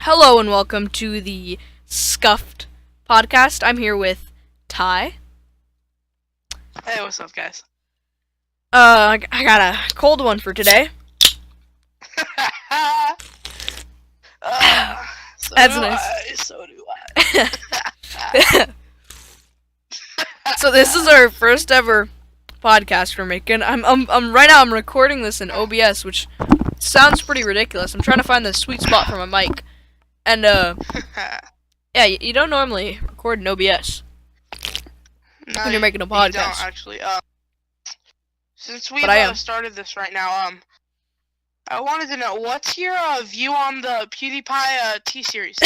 Hello and welcome to the Scuffed podcast. I'm here with Ty. Hey, what's up, guys? I got a cold one for today. So That's do nice. So do I. So this is our first ever podcast we're making. I'm right now. I'm recording this in OBS, which sounds pretty ridiculous. I'm trying to find the sweet spot for my mic, and yeah, you don't normally record in OBS No, when you're making a you podcast. don't actually. Since we've But I am. started this right now, I wanted to know what's your view on the PewDiePie T-Series?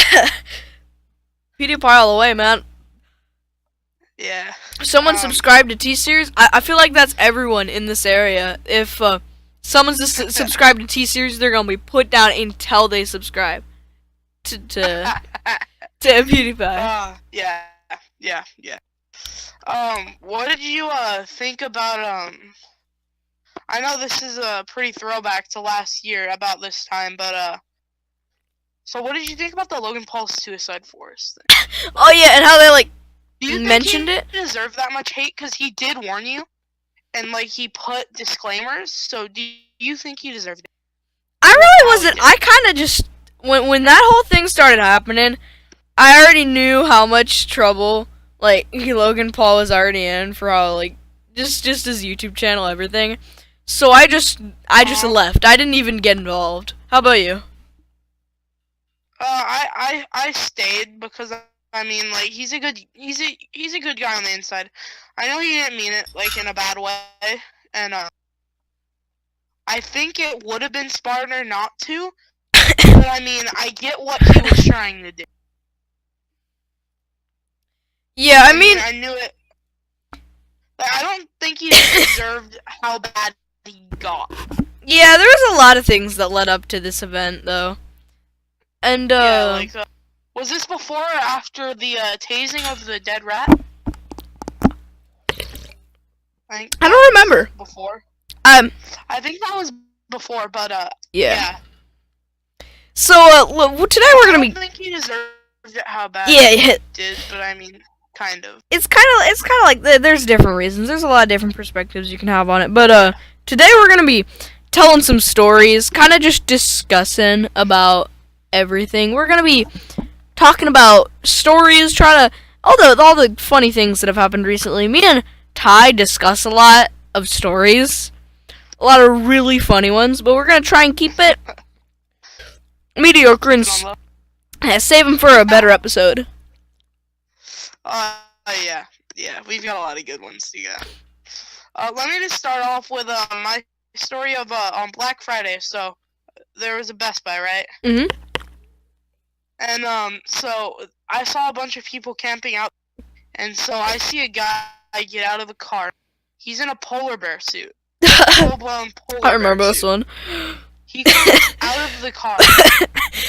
PewDiePie all the way, man. Yeah. Someone subscribed to T-Series. I feel like that's everyone in this area. If someone's subscribed to T-Series, they're gonna be put down until they subscribe to PewDiePie. Yeah. What did you think about I know this is a pretty throwback to last year about this time, but so what did you think about the Logan Paul Suicide Forest thing? Oh yeah, and how they like Do you mentioned think it? he deserved that much hate? Because he did warn you, and like he put disclaimers. So do you think he deserved it? I really wasn't. I kind of just when that whole thing started happening, I already knew how much trouble like Logan Paul was already in for how like just his YouTube channel, everything. So I just left. I didn't even get involved. How about you? I stayed because I mean like he's a good guy on the inside. I know he didn't mean it like in a bad way, and I think it would have been smarter not to. But I mean I get what he was trying to do. Yeah, I mean I knew it. Like, I don't think he deserved how bad he got. yeah, there was a lot of things that led up to this event though, and Yeah, like was this before or after the tasing of the dead rat? I don't remember. Before. I think that was before, but yeah. So today we're gonna be. I don't think he deserved it how bad Yeah, he did, but I mean, kind of. It's kind of like there's different reasons. There's a lot of different perspectives you can have on it. But today we're gonna be telling some stories, kind of just discussing about everything. We're gonna be talking about stories, trying to all the funny things that have happened recently. Me and Ty discuss a lot of stories, a lot of really funny ones, but we're gonna try and keep it mediocre and save them for a better episode. Yeah, we've got a lot of good ones to go. Let me just start off with my story of on Black Friday. So there was a Best Buy, right? Mhm. And so I saw a bunch of people camping out, and so I see a guy get out of the car. He's in a polar bear suit, full-blown polar I remember bear this suit. one. He comes out of the car,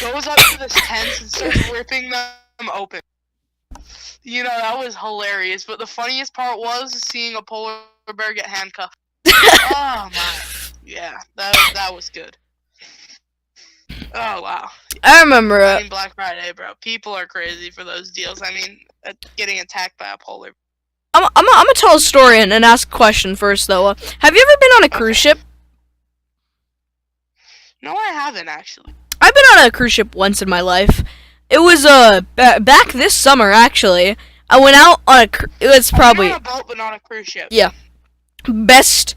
goes up to the tents, and starts ripping them open. You know, that was hilarious. But the funniest part was seeing a polar bear get handcuffed. Oh my, yeah, that was good. Oh wow. I remember I mean, Black Friday, bro. People are crazy for those deals. I mean, getting attacked by a polar bear. I'm gonna tell a story and ask a question first, though. Have you ever been on a cruise ship? No, I haven't actually. I've been on a cruise ship once in my life. It was back this summer actually. I went out on it's probably on a boat, but not a cruise ship. Yeah, best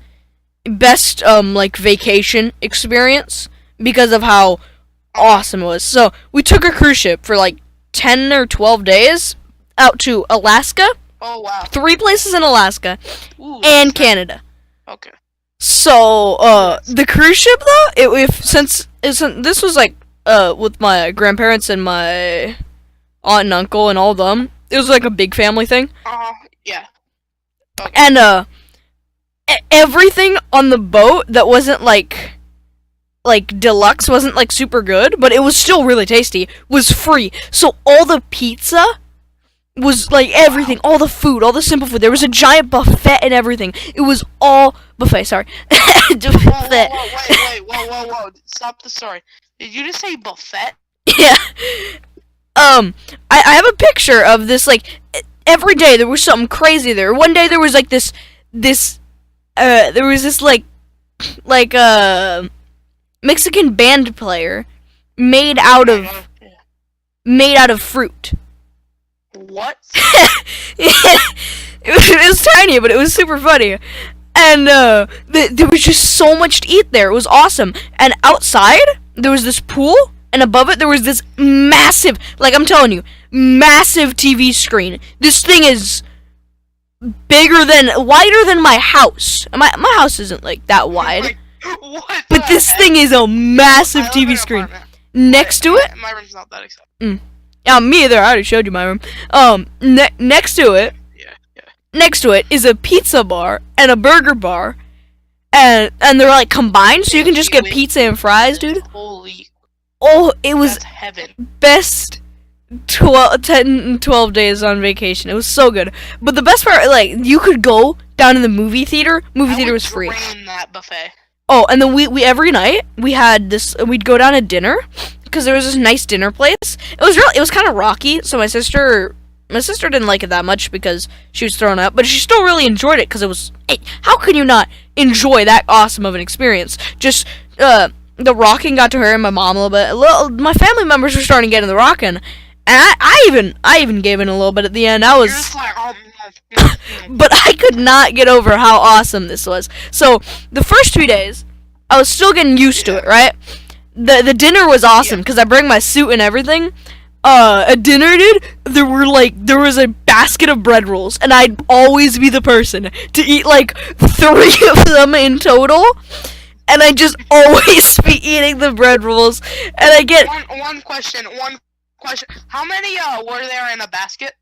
like vacation experience because of how awesome it was. So we took a cruise ship for like 10 or 12 days out to Alaska. Oh wow. 3 places in Alaska. Ooh, And nice. Canada. Okay. So, the cruise ship though, since this was like, with my grandparents and my aunt and uncle and all of them, it was like a big family thing. Yeah. Okay. And, everything on the boat that wasn't like deluxe, wasn't like super good, but it was still really tasty, was free. So all the pizza was like everything, all the food, all the simple food. There was a giant buffet and everything. It was all buffet. Sorry, buffet. Whoa! Stop the story. Did you just say buffet? Yeah. I have a picture of this, like, every day there was something crazy there. One day there was like there was this Mexican band player made out of fruit. What? It was tiny, but it was super funny. And there was just so much to eat there. It was awesome. And outside there was this pool, and above it there was this massive, like I'm telling you, massive TV screen. This thing is wider than my house. My house isn't like that wide. What? But this thing is a massive TV screen. Next to it, my room's not that exciting. yeah, me either. I already showed you my room. Next to it, next to it is a pizza bar and a burger bar, and they're like combined, so you can just get pizza and fries, dude. Holy. Oh, it was That's heaven. best 12 days on vacation. It was so good. But the best part, like, you could go down to the movie theater. Movie theater was free. Drain that buffet. Oh, and then we every night we'd go down to dinner because there was this nice dinner place. It was kind of rocky, so my sister didn't like it that much because she was throwing up, but she still really enjoyed it because it was. Hey, how can you not enjoy that awesome of an experience? Just the rocking got to her and my mom a little bit. My family members were starting to get in the rocking, and I even gave in a little bit at the end. I was. You're just like, But I could not get over how awesome this was. So the first 2 days, I was still getting used to it, right? The dinner was awesome because I bring my suit and everything. At dinner, dude, there was a basket of bread rolls, and I'd always be the person to eat like 3 of them in total, and I'd just always be eating the bread rolls. And I get one question. How many were there in a basket?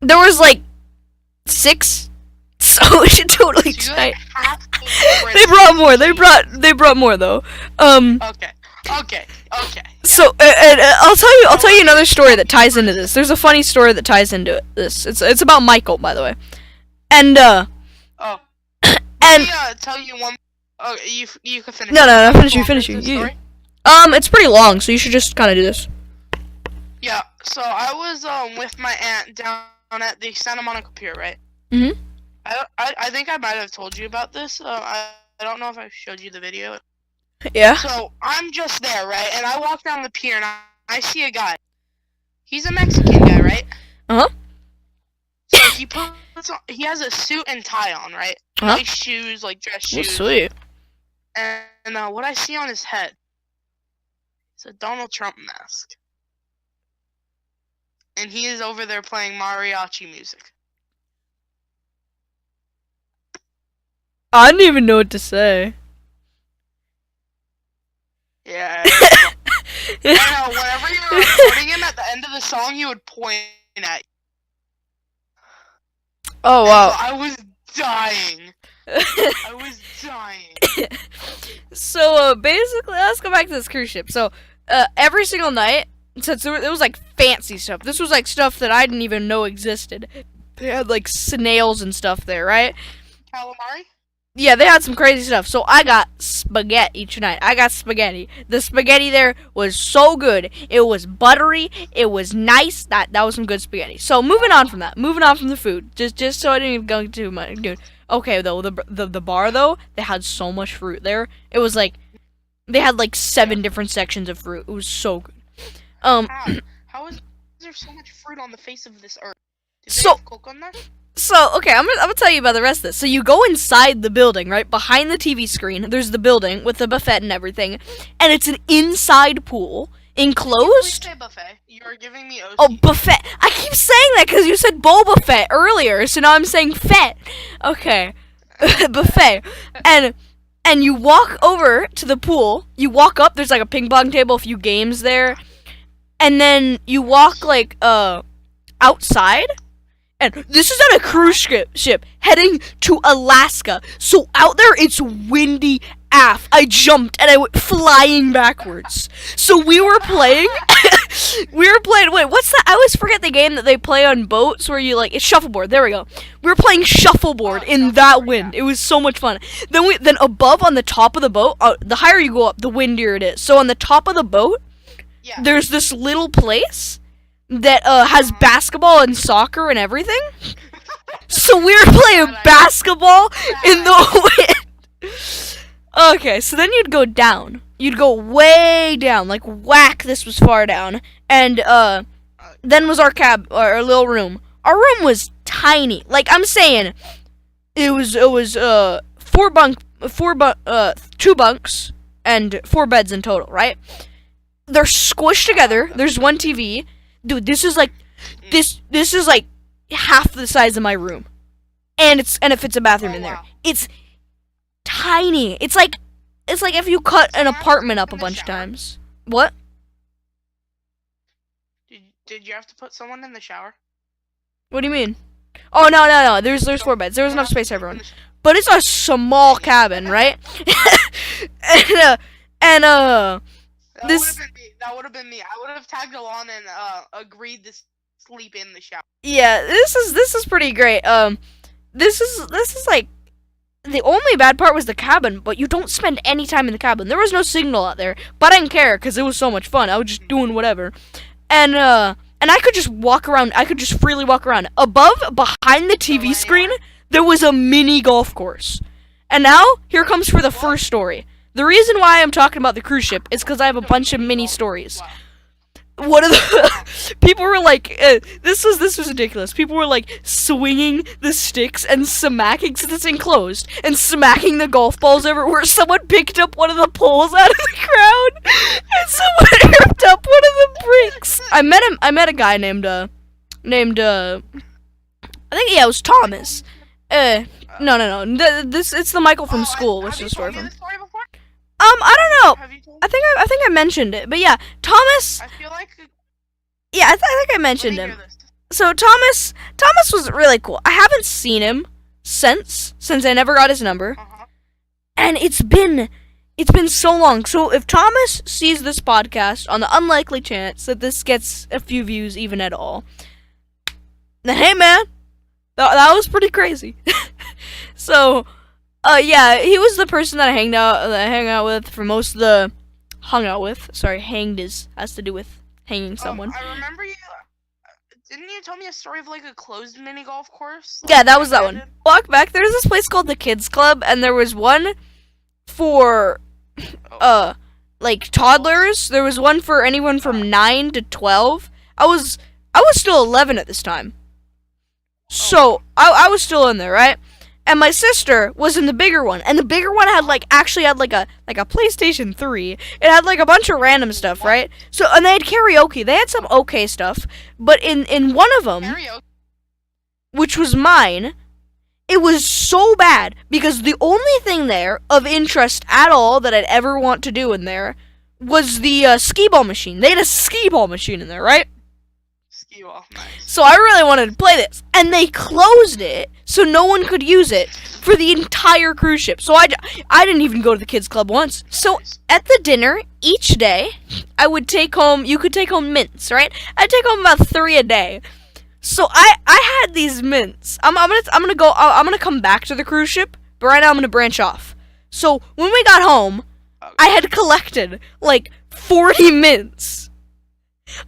there was like 6, so we should totally So you, try. like, have to They brought more. They brought more though. Okay. So and I'll tell you another story that ties into this. There's a funny story that ties into this. It's about Michael, by the way. And Oh. and Let me tell you one. Oh, you can finish. no, finish you. Story? It's pretty long, so you should just kind of do this. Yeah. So I was with my aunt down at the Santa Monica Pier, right? Mhm. I think I might have told you about this. I don't know if I showed you the video. Yeah. So I'm just there, right? And I walk down the pier and I see a guy. He's a Mexican guy, right? Uh-huh. So he has a suit and tie on, right? Uh-huh. Nice shoes, like dress Oh, shoes. sweet. And what I see on his head is a Donald Trump mask. And he is over there playing mariachi music. I don't even know what to say. Yeah. I know, whenever you were recording him at the end of the song, he would point at you. Oh wow. I was dying. I was dying. So basically, let's go back to this cruise ship. So every single night, since it was like fancy stuff. This was like stuff that I didn't even know existed. They had like snails and stuff there, right? Calamari? Yeah, they had some crazy stuff. So I got spaghetti each night. I got spaghetti. The spaghetti there was so good. It was buttery. It was nice. That was some good spaghetti. So moving on from that. Moving on from the food. Just so I didn't even go too much, dude. Okay, though the bar though, they had so much fruit there. It was like they had like 7 different sections of fruit. It was so good. How is there so much fruit on the face of this earth? Did So- they have Coke on that? So, okay, I'm gonna tell you about the rest of this. So you go inside the building, right? Behind the TV screen, there's the building with the buffet and everything. And it's an inside pool, enclosed. Please say buffet. You're giving me OC. Oh, buffet. I keep saying that because you said Boba Fett earlier, so now I'm saying Fett. Okay. Buffet. And you walk over to the pool. You walk up, there's like a ping pong table, a few games there. And then you walk like outside. And this is on a cruise ship heading to Alaska. So out there it's windy AF. I jumped and I went flying backwards. So we were playing wait, what's that? I always forget the game that they play on boats where you like, it's shuffleboard. There we go. We were playing shuffleboard in that wind. It was so much fun. Then above on the top of the boat, the higher you go up, the windier it is. So on the top of the boat, Yeah. there's this little place that has basketball and soccer and everything. So we were playing basketball in the wind. Okay, so then you'd go down. You'd go way down, like whack. This was far down, and then was our our little room. Our room was tiny. Like I'm saying, it was 2 bunks and 4 beds in total, right? They're squished together. There's one TV. Dude, this is like half the size of my room. And it fits a bathroom in there. Wow. It's tiny. It's like if you cut an apartment up a bunch of times. What? Did you have to put someone in the shower? What do you mean? Oh no. There's 4 beds. There was enough space for everyone. But it's a small cabin, right? and this That would have been me. I would have tagged along and agreed to sleep in the shower. Yeah, this is pretty great. This is like the only bad part was the cabin, but you don't spend any time in the cabin. There was no signal out there, but I didn't care because it was so much fun. I was just doing whatever, and I could just walk around. I could just freely walk around. Behind the TV screen, there was a mini golf course. And now here comes for the first story. The reason why I'm talking about the cruise ship is because I have a bunch of mini stories. One of the people were like, this was ridiculous. People were like swinging the sticks and smacking, since it's enclosed, and smacking the golf balls everywhere. Someone picked up one of the poles out of the ground, and someone ripped up one of the bricks. I met a guy named I think it was Thomas. No. It's the Michael from school. What's the story from? I don't know. I think I mentioned it, but yeah, Thomas. I feel like. Yeah, I think I mentioned him. So Thomas was really cool. I haven't seen him since I never got his number, and it's been so long. So if Thomas sees this podcast, on the unlikely chance that this gets a few views even at all, then hey man, that was pretty crazy. So. Yeah, he was the person that I hung out with for most of the Sorry, hanged has to do with hanging someone. I remember you. Didn't you tell me a story of like a closed mini golf course? Yeah, that was that one. Walk back. There's this place called the Kids Club, and there was one for like toddlers. There was one for anyone from 9 to 12. I was still 11 at this time, so I was still in there, right? And my sister was in the bigger one, and the bigger one had like a PlayStation 3. It had like a bunch of random stuff, right? So, and they had karaoke. They had some okay stuff, but in one of them, which was mine, it was so bad because the only thing there of interest at all that I'd ever want to do in there was the skee-ball machine. They had a skee-ball machine in there, right? Nice. So I really wanted to play this, and they closed it so no one could use it for the entire cruise ship. So I didn't even go to the kids club once. So at the dinner each day, you could take home mints, right? I'd take home about 3 a day. So I had these mints. I'm gonna come back to the cruise ship, but right now I'm gonna branch off. So when we got home, I had collected like 40 mints.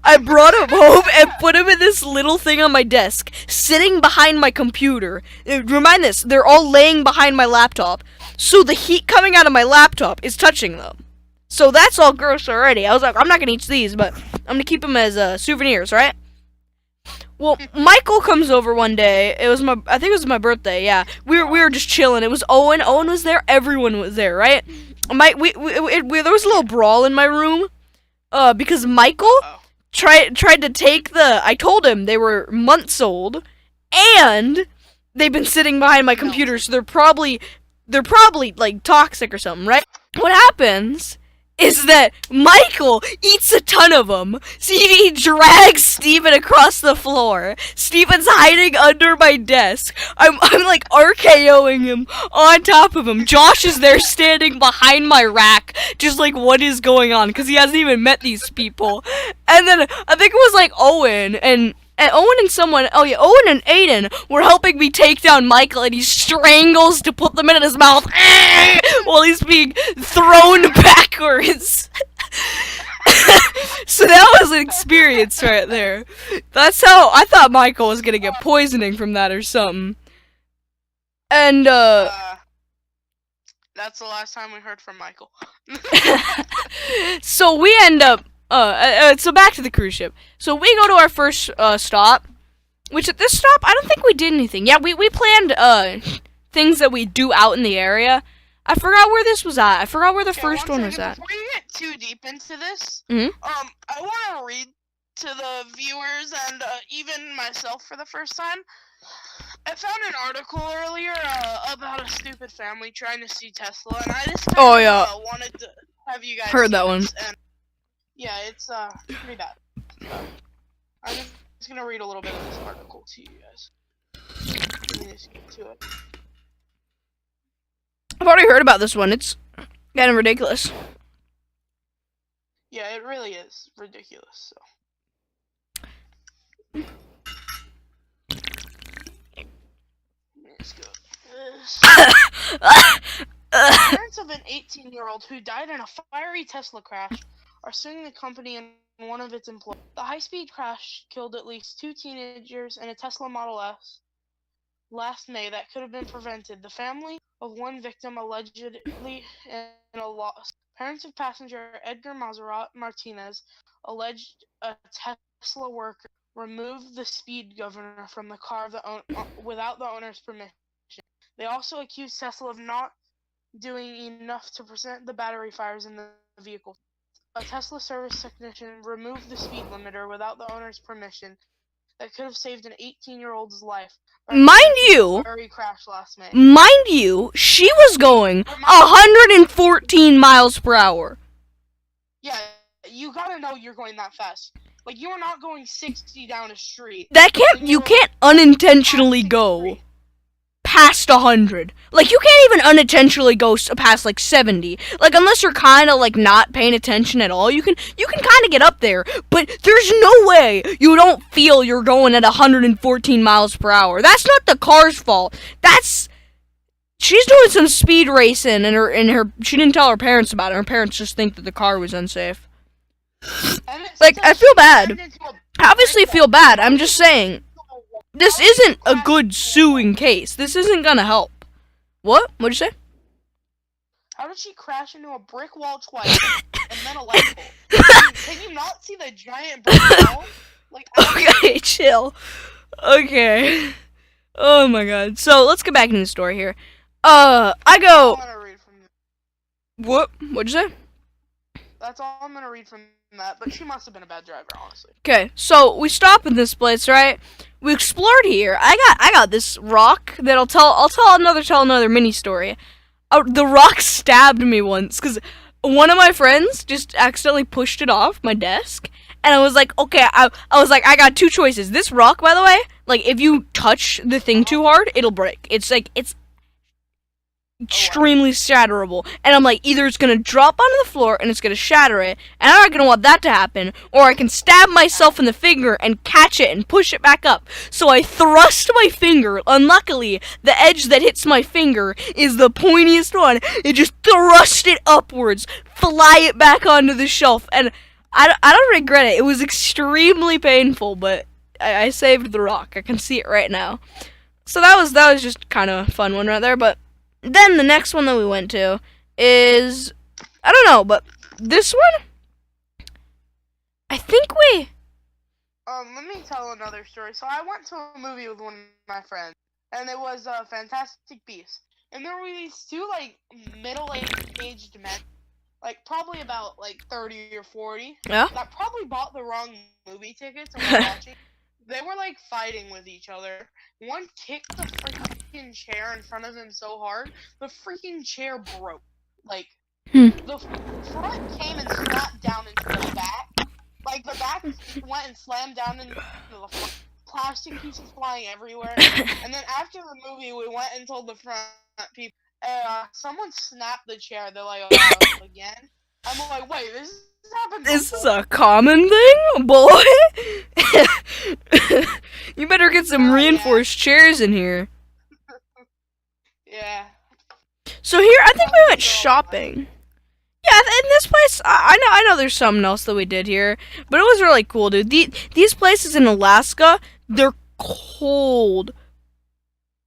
I brought him home and put him in this little thing on my desk, sitting behind my computer. Remind this, they're all laying behind my laptop, so the heat coming out of my laptop is touching them. So that's all gross already. I was like, I'm not gonna eat these, but I'm gonna keep them as souvenirs, right? Well, Michael comes over one day. I think it was my birthday. Yeah, we were just chilling. It was Owen. Owen was there. Everyone was there, right? There was a little brawl in my room, because Michael tried to take I told him they were months old, and they've been sitting behind my computer, so they're probably like toxic or something, right? What happens is that Michael eats a ton of them, so he drags Steven across the floor. Steven's hiding under my desk. I'm like RKOing him on top of him. Josh is there standing behind my rack, just like, what is going on? Because he hasn't even met these people. And then I think it was like Owen and Owen and Aiden were helping me take down Michael, and he strangles to put them in his mouth while he's being thrown backwards. So that was an experience right there. That's how I thought Michael was gonna get poisoning from that or something. And that's the last time we heard from Michael. so we end up so back to the cruise ship. So we go to our first stop, which at this stop I don't think we did anything. Yeah, we planned things that we do out in the area. I forgot where this was at. I forgot where the first one was at. Before you get too deep into this, Mhm. I want to read to the viewers and even myself for the first time. I found an article earlier about a stupid family trying to see Tesla, and I just wanted to have you guys heard that one. And yeah, it's pretty bad. So, I'm just gonna read a little bit of this article to you guys. Let me just get to it. I've already heard about this one. It's kind of ridiculous. Yeah, it really is ridiculous. So. Let's go. Parents of an 18-year-old who died in a fiery Tesla crash are suing the company and one of its employees. The high-speed crash killed at least 2 teenagers and a Tesla Model S last May that could have been prevented. The family of one victim allegedly in a loss. Parents of passenger Edgar Mazerat Martinez alleged a Tesla worker removed the speed governor from the car without the owner's permission. They also accused Tesla of not doing enough to prevent the battery fires in the vehicle. A Tesla service technician removed the speed limiter without the owner's permission. That could have saved an 18-year-old's life. Mind you, crash last May. Mind you, she was going 114 miles per hour. Yeah, you gotta know you're going that fast. Like, you are not going 60 down a street. You can't unintentionally go past 100. Like, you can't even unintentionally go past, like, 70. Like, unless you're kind of, like, not paying attention at all, you can kind of get up there. But there's no way you don't feel you're going at 114 miles per hour. That's not the car's fault. She's doing some speed racing, and she didn't tell her parents about it. Her parents just think that the car was unsafe. Like, I feel bad. I obviously feel bad. I'm just saying, this isn't a good suing case. This isn't gonna help. What? What'd you say? How did she crash into a brick wall twice and then a light bulb? Can you not see the giant brick wall? Like, okay, chill. Okay. Oh my god. So, let's get back into the story here. I go... What? What'd you say? That's all I'm gonna read from that, but she must have been a bad driver, honestly. Okay, so we stop in this place, right? We explored here. I got this rock that I'll tell another mini story. The rock stabbed me once because one of my friends just accidentally pushed it off my desk, and I was like, okay, I was like, I got 2 choices. This rock, by the way, like, if you touch the thing too hard, it'll break. It's extremely shatterable, and I'm like, either it's gonna drop onto the floor and it's gonna shatter it, and I'm not gonna want that to happen, or I can stab myself in the finger and catch it and push it back up. So I thrust my finger. Unluckily, the edge that hits my finger is the pointiest one. It just thrust it upwards, fly it back onto the shelf, and I don't regret it. It was extremely painful, but I saved the rock. I can see it right now. So that was just kind of a fun one right there, but then the next one that we went to is, I don't know, but this one, I think we... Let me tell another story. So I went to a movie with one of my friends, and it was Fantastic Beasts. And there were these 2, like, middle-aged men, like, probably about, like, 30 or 40, Yeah? that probably bought the wrong movie tickets and were watching. They were, like, fighting with each other. One kicked the freaking chair in front of him so hard, the freaking chair broke. Like, the front came and slapped down into the back. Like, the back went and slammed down into the front. Plastic pieces flying everywhere. And then after the movie, we went and told the front people, someone snapped the chair. They're like, oh, again? I'm like, wait, this happens. This is a common thing, boy. You better get some reinforced chairs in here. Yeah. So here, I think we went shopping. Yeah, in this place, I know there's something else that we did here, but it was really cool, dude. These places in Alaska, they're cold,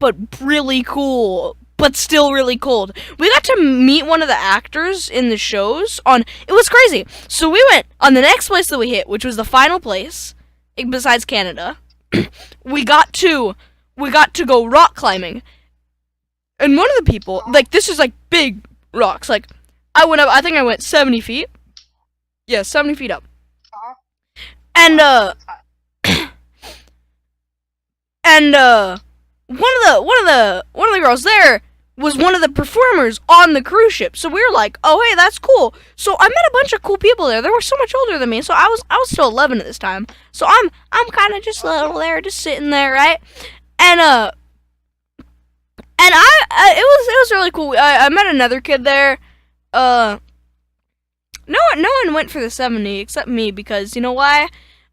but really cool, but still really cold. We got to meet one of the actors in the shows it was crazy. So we went on the next place that we hit, which was the final place, besides Canada. we got to go rock climbing. And one of the people, like, this is like big rocks, like, I went up, I think I went 70 feet. Yeah, 70 feet up. And, one of the girls there was one of the performers on the cruise ship. So we were like, oh, hey, that's cool. So I met a bunch of cool people there. They were so much older than me. So I was still 11 at this time. So I'm kind of just little there, just sitting there, right? And it was really cool. I met another kid there. No one went for the 70 except me, because you know why?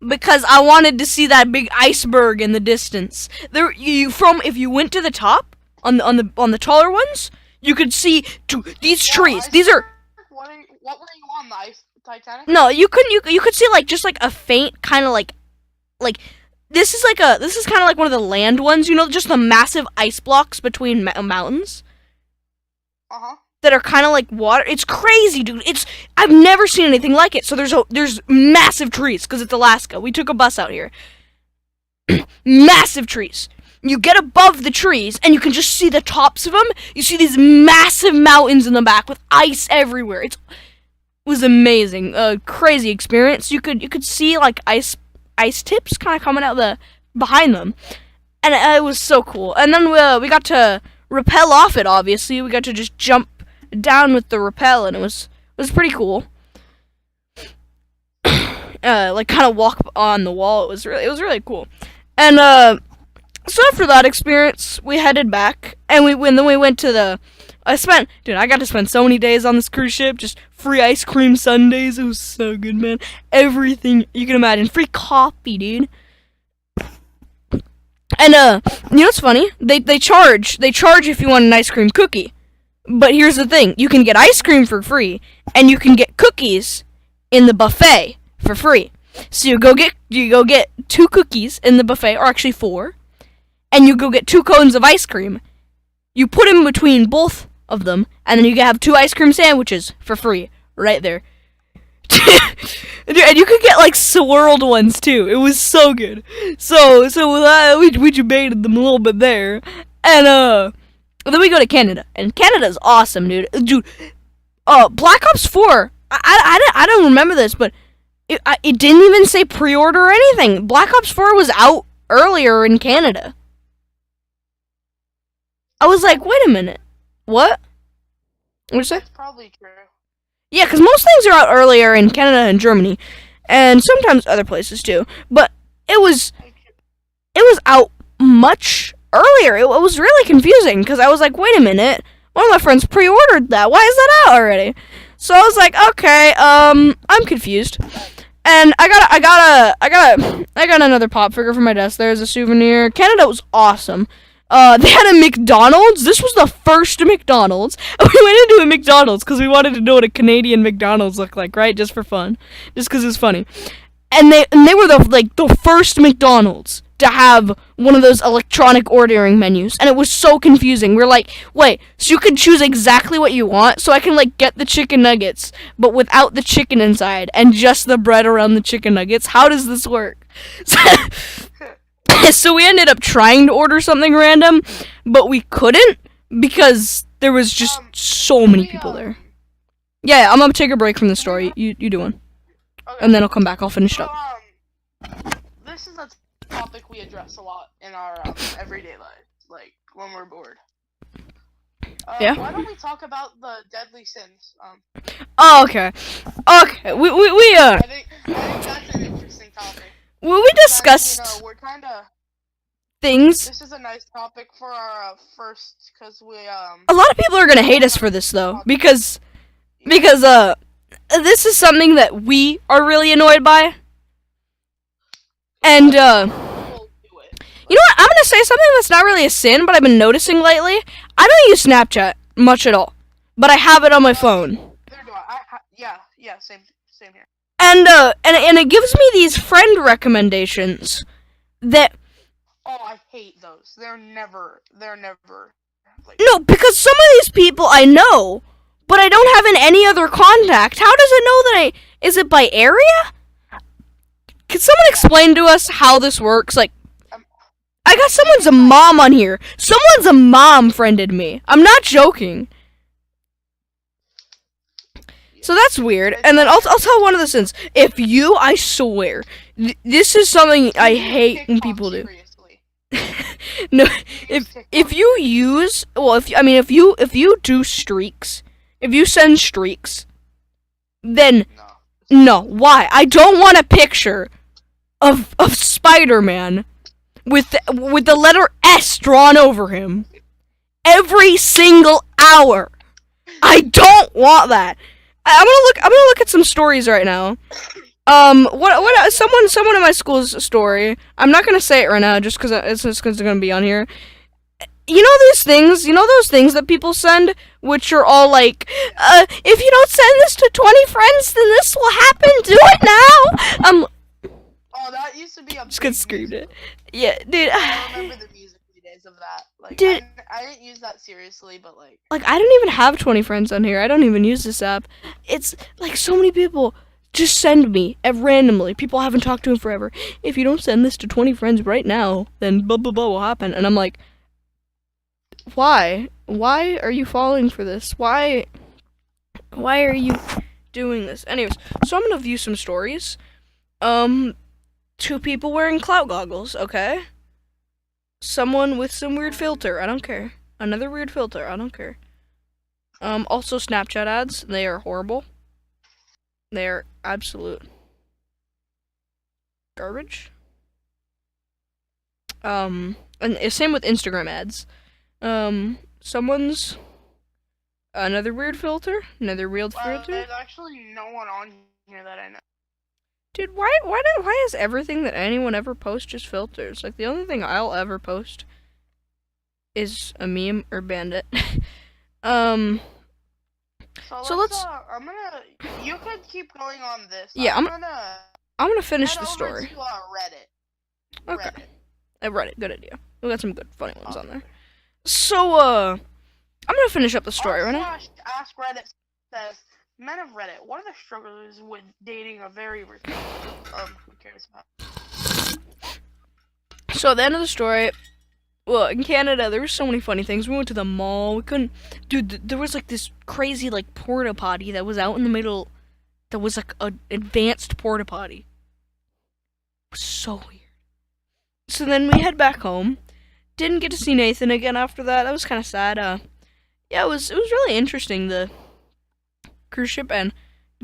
Because I wanted to see that big iceberg in the distance. If you went to the top on the taller ones, you could see these trees. These are. What were you on, the ice Titanic? No, you could see like just like a faint kind of like this is kind of like one of the land ones, you know, just the massive ice blocks between mountains. That are kind of like water. It's crazy, dude. I've never seen anything like it. So there's massive trees because it's Alaska. We took a bus out here. Massive trees. You get above the trees and you can just see the tops of them. You see these massive mountains in the back with ice everywhere. It was amazing. Crazy experience. You could see like ice tips kind of coming out behind them, and it was so cool. And then we got to rappel off it. Obviously, we got to just jump down with the rappel, and it was pretty cool. Like kind of walk on the wall. It was really cool. And so after that experience, we headed back, and then we went to I got to spend so many days on this cruise ship, just free ice cream sundaes. It was so good, man. Everything you can imagine. Free coffee, dude. And you know what's funny? They charge if you want an ice cream cookie. But here's the thing, you can get ice cream for free, and you can get cookies in the buffet for free. So you go get 2 cookies in the buffet, or actually 4, and you go get 2 cones of ice cream. You put in between both of them, and then you can have 2 ice cream sandwiches for free, right there. And you could get like swirled ones too. It was so good. So we debated them a little bit there, and then we go to Canada, and Canada's awesome, dude. Black Ops 4. I don't remember this, but it didn't even say pre-order or anything. Black Ops 4 was out earlier in Canada. I was like, wait a minute, what? What'd you say? That's probably true. Yeah, because most things are out earlier in Canada and Germany, and sometimes other places too. But it was out much earlier. It was really confusing because I was like, wait a minute, one of my friends pre-ordered that. Why is that out already? So I was like, okay, I'm confused. And I got another pop figure for my desk there as a souvenir. Canada was awesome. They had a McDonald's. This was the first McDonald's. We went into a McDonald's because we wanted to know what a Canadian McDonald's looked like, right? Just for fun. Just because it's funny. And they were the first McDonald's to have one of those electronic ordering menus. And it was so confusing. We're like, wait, so you can choose exactly what you want? So I can, get the chicken nuggets, but without the chicken inside, and just the bread around the chicken nuggets? How does this work? So we ended up trying to order something random, but we couldn't because there was just so many people there. Yeah, I'm gonna take a break from the story. You do one. Okay. And then I'll come back. I'll finish it up. This is a topic we address a lot in our everyday life, when we're bored. Yeah. Why don't we talk about the deadly sins? Oh, okay. Okay. We I think that's an interesting topic. we discussed we're kind of things. This is a nice topic for our first, because we A lot of people are gonna hate us for this though, because this is something that we are really annoyed by. And we'll do it. you know what? I'm gonna say something that's not really a sin, but I've been noticing lately. I don't use Snapchat much at all, but I have it on my phone. Neither do I. Yeah, same here. And it gives me these friend recommendations that Oh, I hate those. They're never like. no, because some of these people I know, but I don't have in any other contact. How does it know that is it by area? Can someone explain to us how this works? Like, I got someone's a mom on here. Someone's a mom friended me. I'm not joking. So that's weird. And then I'll tell one of the sins. If you, I swear, this is something I hate when people do. No, if you use, well, if you do streaks, if you send streaks, then no. Why? I don't want a picture of Spider-Man with the letter S drawn over him every single hour. I don't want that. I'm gonna look at some stories right now. What someone in my school's story. I'm not gonna say it right now just because it's gonna be on here. You know these things? You know those things that people send, which are all like, if you don't send this to 20 friends, then this will happen. Do it now. Oh, that used to be a. Just get screamed at. Yeah, dude. I remember the music days of that. Like, dude, I didn't use that seriously, but like I don't even have 20 friends on here. I don't even use this app. It's like so many people just send me randomly. People I haven't talked to in forever. If you don't send this to 20 friends right now, then blah blah blah will happen. And I'm like, why? Why are you falling for this? Why are you doing this? Anyways, so I'm gonna view some stories. 2 people wearing clout goggles. Okay. Someone with some weird filter. I don't care. Another weird filter. I don't care. Also Snapchat ads. They are horrible. They are absolute garbage. And same with Instagram ads. Someone's another weird filter. Another weird filter. There's actually no one on here that I know. Dude, why is everything that anyone ever posts just filters? Like, the only thing I'll ever post is a meme or Bandit. So let's you could keep going on this. Yeah, I'm gonna finish the story. To, Reddit. Okay. Reddit, good idea. We got some good funny ones on there. So, I'm gonna finish up the story right now. Ask Reddit says, men of Reddit, what are the struggles with dating a very who cares about? So at the end of the story, well, in Canada, there were so many funny things. We went to the mall. We couldn't, dude. There was like this crazy like porta potty that was out in the middle. That was like an advanced porta potty. It was so weird. So then we head back home. Didn't get to see Nathan again after that. That was kind of sad. Yeah, it was really interesting, the cruise ship, and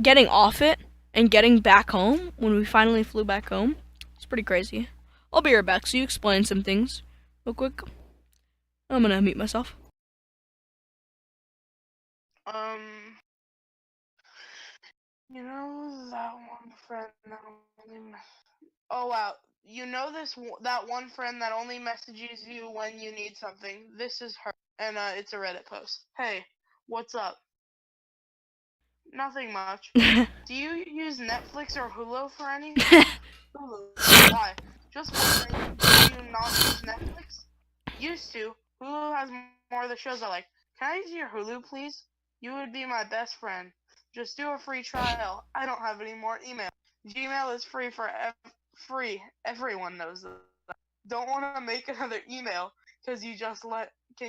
getting off it and getting back home when we finally flew back home. It's pretty crazy. I'll be right back so you explain some things real quick. I'm gonna mute myself. You know that one friend that only oh wow, you know that one friend that only messages you when you need something. This is her, and it's a Reddit post. Hey, what's up? Nothing much. Do you use Netflix or Hulu for anything? Hulu. Why? Just wondering, do you not use Netflix? Used to. Hulu has more of the shows I like. Can I use your Hulu, please? You would be my best friend. Just do a free trial. I don't have any more email. Gmail is free for free. Everyone knows that. Don't want to make another email because can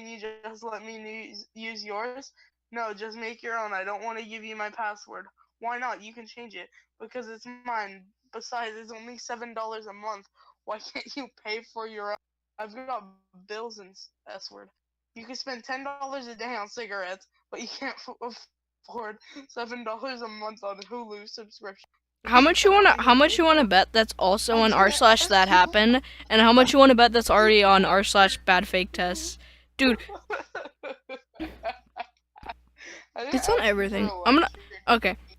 you just let me use yours? No, just make your own. I don't want to give you my password. Why not? You can change it because it's mine. Besides, it's only $7 a month. Why can't you pay for your own? I've got bills and S-word. You can spend $10 a day on cigarettes, but you can't afford $7 a month on Hulu subscription. How much you wanna bet that's also on r/that happened, and how much you wanna bet that's already on r/bad fake tests, dude? It's on everything. I'm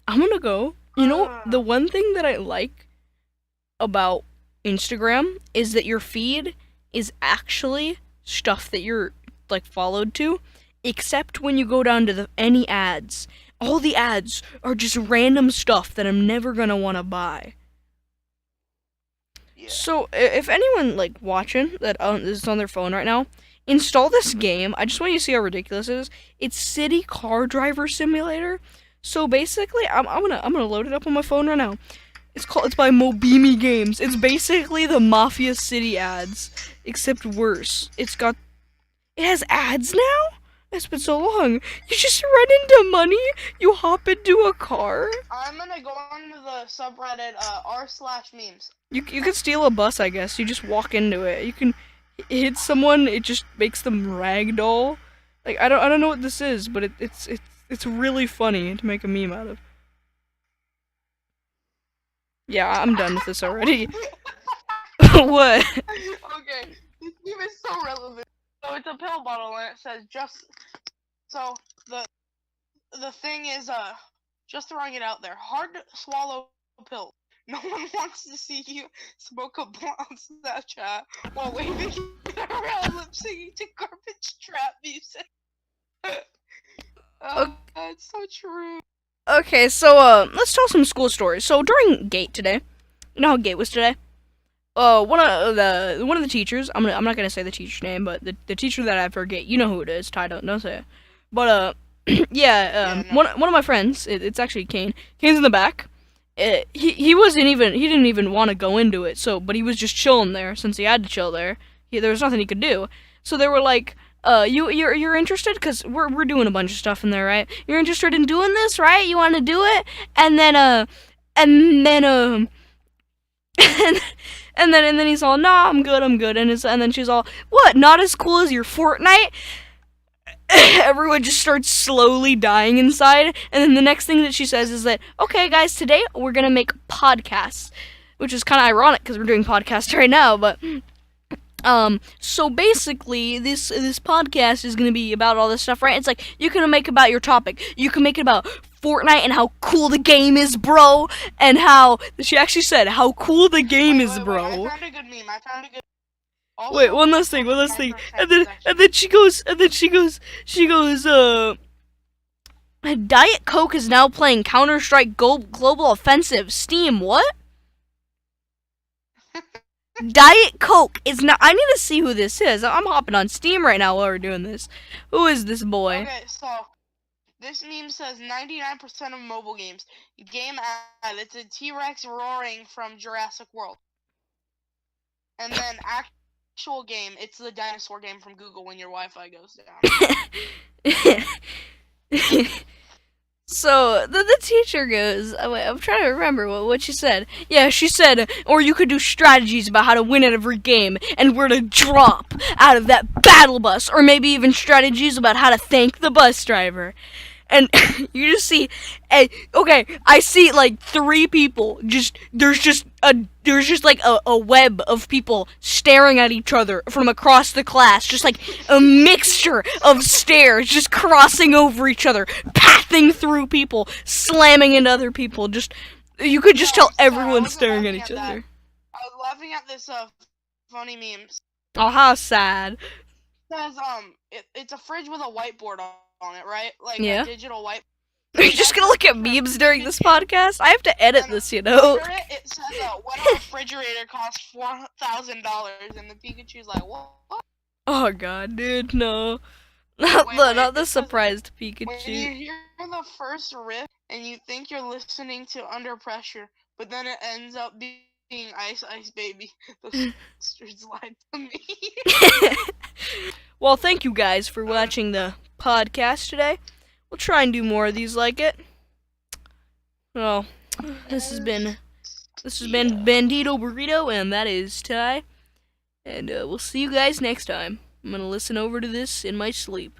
gonna go. You know, the one thing that I like about Instagram is that your feed is actually stuff that you're like followed to, except when you go down to any ads. all the ads are just random stuff that I'm never gonna want to buy. Yeah. So if anyone like watching that is on their phone right now, install this game. I just want you to see how ridiculous it is. It's City Car Driver Simulator. So basically, I'm gonna load it up on my phone right now. It's by Mobimi Games. It's basically the Mafia City ads, except worse. It has ads now? It's been so long. You just run into money, you hop into a car. I'm gonna go on to the subreddit r/memes. You can steal a bus, I guess. You just walk into it. You can hit someone, it just makes them ragdoll. Like I don't know what this is, but it's really funny to make a meme out of. Yeah, I'm done with this already. What? Okay, this meme is so relevant. So it's a pill bottle and it says just. So the thing is just throwing it out there. Hard to swallow pill. No one wants to see you smoke a blunt on Snapchat while waving around lip singing to garbage trap music. It's so true. Okay, so let's tell some school stories. So during Gate today, you know how Gate was today? One of the teachers. I'm not gonna say the teacher's name, but the teacher that I have for Gate, you know who it is. Ty, don't say it. But yeah, no. one of my friends. It's actually Kane. Kane's in the back. He didn't even want to go into it. So, but he was just chilling there since he had to chill there. There was nothing he could do. So they were like, you're interested? Because we're doing a bunch of stuff in there, right? You're interested in doing this, right? You want to do it? And then and then he's all, nah, I'm good. And then she's all, what? Not as cool as your Fortnite? Everyone just starts slowly dying inside. And then the next thing that she says is that, okay, guys, today we're gonna make podcasts, which is kind of ironic because we're doing podcasts right now, but. So basically, this podcast is gonna be about all this stuff, right? It's like, you can make about your topic. You can make it about Fortnite and how cool the game is, bro. And how, she actually said, how cool the game is, bro. Wait, I found a good meme. Also, wait, one last thing. And then she goes, Diet Coke is now playing Counter-Strike Global Offensive. Steam, what? Diet Coke is not. I need to see who this is. I'm hopping on Steam right now while we're doing this. Who is this boy? Okay, so this meme says 99% of mobile games. Game ad. It's a T-Rex roaring from Jurassic World. And then actual game. It's the dinosaur game from Google when your Wi-Fi goes down. So the teacher goes, I'm trying to remember what she said. Yeah, she said, or you could do strategies about how to win at every game and where to drop out of that battle bus, or maybe even strategies about how to thank the bus driver. And you just see, okay, I see like 3 people. There's just like a web of people staring at each other from across the class. Just like a mixture of stares, just crossing over each other, pathing through people, slamming into other people. You could just tell everyone's staring at each other. I was laughing at this funny memes. Oh, how sad. It says it's a fridge with a whiteboard on it, right? Like yeah. A digital white. Are you just gonna look at memes during this podcast? I have to edit this, you know. It says what a refrigerator costs $4,000, and the Pikachu's like, what? Oh god, dude, no. Not the surprised Pikachu. When you hear the first riff and you think you're listening to Under Pressure, but then it ends up being Ice Ice Baby, those sisters lied to me. Well, thank you guys for watching the podcast today. We'll try and do more of these like it. Well, this has been Bandito Burrito, and that is Ty. And we'll see you guys next time. I'm gonna listen over to this in my sleep.